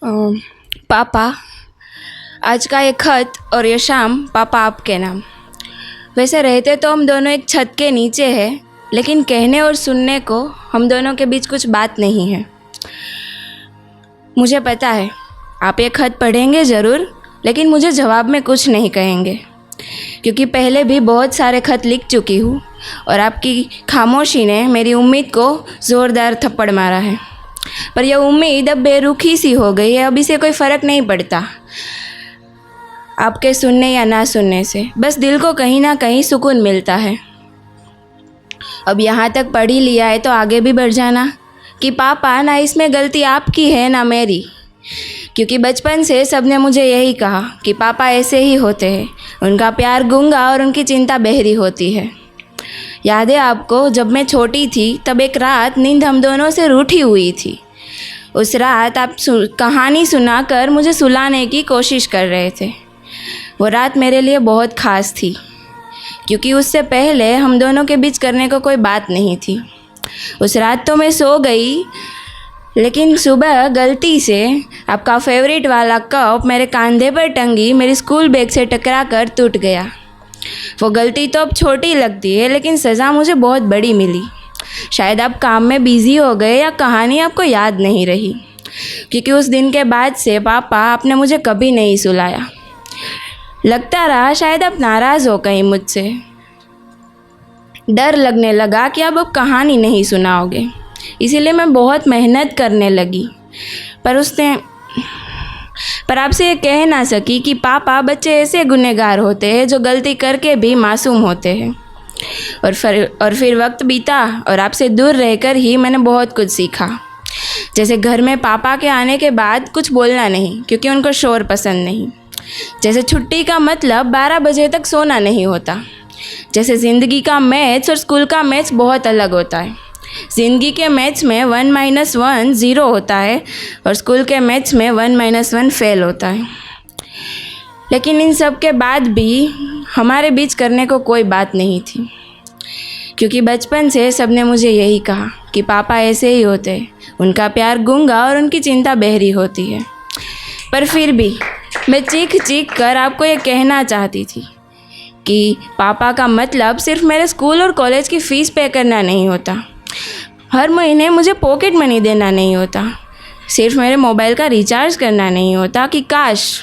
अ, पापा, आज का ये खत और ये शाम पापा आपके नाम। वैसे रहते तो हम दोनों एक छत के नीचे हैं, लेकिन कहने और सुनने को हम दोनों के बीच कुछ बात नहीं है। मुझे पता है आप ये खत पढ़ेंगे ज़रूर, लेकिन मुझे जवाब में कुछ नहीं कहेंगे, क्योंकि पहले भी बहुत सारे खत लिख चुकी हूँ और आपकी खामोशी ने मेरी उम्मीद को ज़ोरदार थप्पड़ मारा है। पर यह उम्मीद अब बेरुखी सी हो गई है। अब इसे कोई फ़र्क नहीं पड़ता आपके सुनने या ना सुनने से, बस दिल को कहीं ना कहीं सुकून मिलता है। अब यहाँ तक पढ़ ही लिया है तो आगे भी बढ़ जाना कि पापा, ना इसमें गलती आपकी है ना मेरी, क्योंकि बचपन से सबने मुझे यही कहा कि पापा ऐसे ही होते हैं, उनका प्यार गूंगा और उनकी चिंता बहरी होती है। याद है आपको, जब मैं छोटी थी तब एक रात नींद हम दोनों से रूठी हुई थी। उस रात आप कहानी सुनाकर मुझे सुलाने की कोशिश कर रहे थे। वो रात मेरे लिए बहुत ख़ास थी, क्योंकि उससे पहले हम दोनों के बीच करने को कोई बात नहीं थी। उस रात तो मैं सो गई, लेकिन सुबह गलती से आपका फेवरेट वाला कप मेरे कंधे पर टंगी मेरी स्कूल बैग से टकरा कर टूट गया। वो गलती तो अब छोटी लगती है, लेकिन सज़ा मुझे बहुत बड़ी मिली। शायद आप काम में बिज़ी हो गए या कहानी आपको याद नहीं रही, क्योंकि उस दिन के बाद से पापा आपने मुझे कभी नहीं सुलाया। लगता रहा शायद आप नाराज़ हो कहीं मुझसे। डर लगने लगा कि अब कहानी नहीं सुनाओगे, इसीलिए मैं बहुत मेहनत करने लगी। पर आपसे ये कह ना सकी कि पापा, बच्चे ऐसे गुनहगार होते हैं जो गलती करके भी मासूम होते हैं। और फिर वक्त बीता और आपसे दूर रहकर ही मैंने बहुत कुछ सीखा। जैसे घर में पापा के आने के बाद कुछ बोलना नहीं, क्योंकि उनको शोर पसंद नहीं। जैसे छुट्टी का मतलब 12 बजे तक सोना नहीं होता। जैसे ज़िंदगी का मैथ्स और स्कूल का मैथ्स बहुत अलग होता है। ज़िंदगी के मैथ्स में 1 - 1 0 होता है और स्कूल के मैथ्स में 1 - 1 फेल होता है। लेकिन इन सब के बाद भी हमारे बीच करने को कोई बात नहीं थी, क्योंकि बचपन से सबने मुझे यही कहा कि पापा ऐसे ही होते हैं, उनका प्यार गूंगा और उनकी चिंता बहरी होती है। पर फिर भी मैं चीख चीख कर आपको ये कहना चाहती थी कि पापा का मतलब सिर्फ मेरे स्कूल और कॉलेज की फ़ीस पे करना नहीं होता, हर महीने मुझे पॉकेट मनी देना नहीं होता, सिर्फ मेरे मोबाइल का रिचार्ज करना नहीं होता। कि काश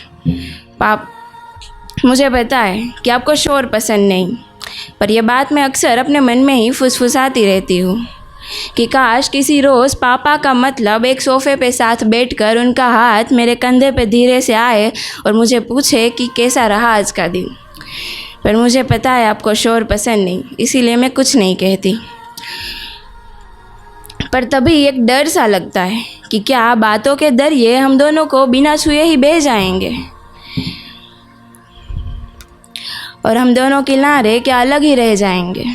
मुझे पता है कि आपको शोर पसंद नहीं, पर यह बात मैं अक्सर अपने मन में ही फुसफुसाती रहती हूँ कि काश किसी रोज़ पापा का मतलब एक सोफ़े पे साथ बैठकर उनका हाथ मेरे कंधे पे धीरे से आए और मुझे पूछे कि कैसा रहा आज का दिन। पर मुझे पता है आपको शोर पसंद नहीं, इसीलिए मैं कुछ नहीं कहती। पर तभी एक डर सा लगता है कि क्या बातों के दरिए हम दोनों को बिना छुए ही बह जाएंगे, और हम दोनों किनारे क्या अलग ही रह जाएंगे।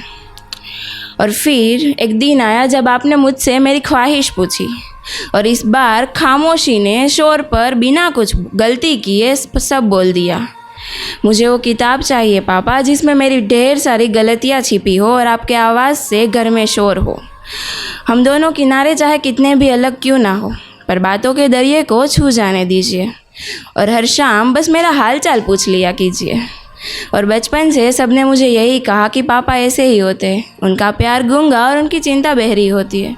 और फिर एक दिन आया जब आपने मुझसे मेरी ख्वाहिश पूछी, और इस बार खामोशी ने शोर पर बिना कुछ गलती किए सब बोल दिया। मुझे वो किताब चाहिए पापा, जिसमें मेरी ढेर सारी गलतियाँ छिपी हो और आपके आवाज़ से घर में शोर हो। हम दोनों किनारे चाहे कितने भी अलग क्यों ना हो, पर बातों के दरिए को छू जाने दीजिए, और हर शाम बस मेरा हाल चाल पूछ लिया कीजिए। और बचपन से सबने मुझे यही कहा कि पापा ऐसे ही होते हैं, उनका प्यार गूंगा और उनकी चिंता बहरी होती है।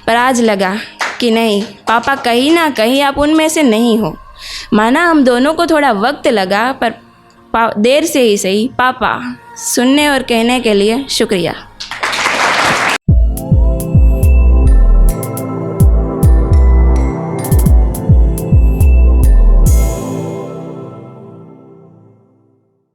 पर आज लगा कि नहीं, पापा कहीं ना कहीं आप उनमें से नहीं हो। माना हम दोनों को थोड़ा वक्त लगा, पर देर से ही सही। पापा, सुनने और कहने के लिए शुक्रिया।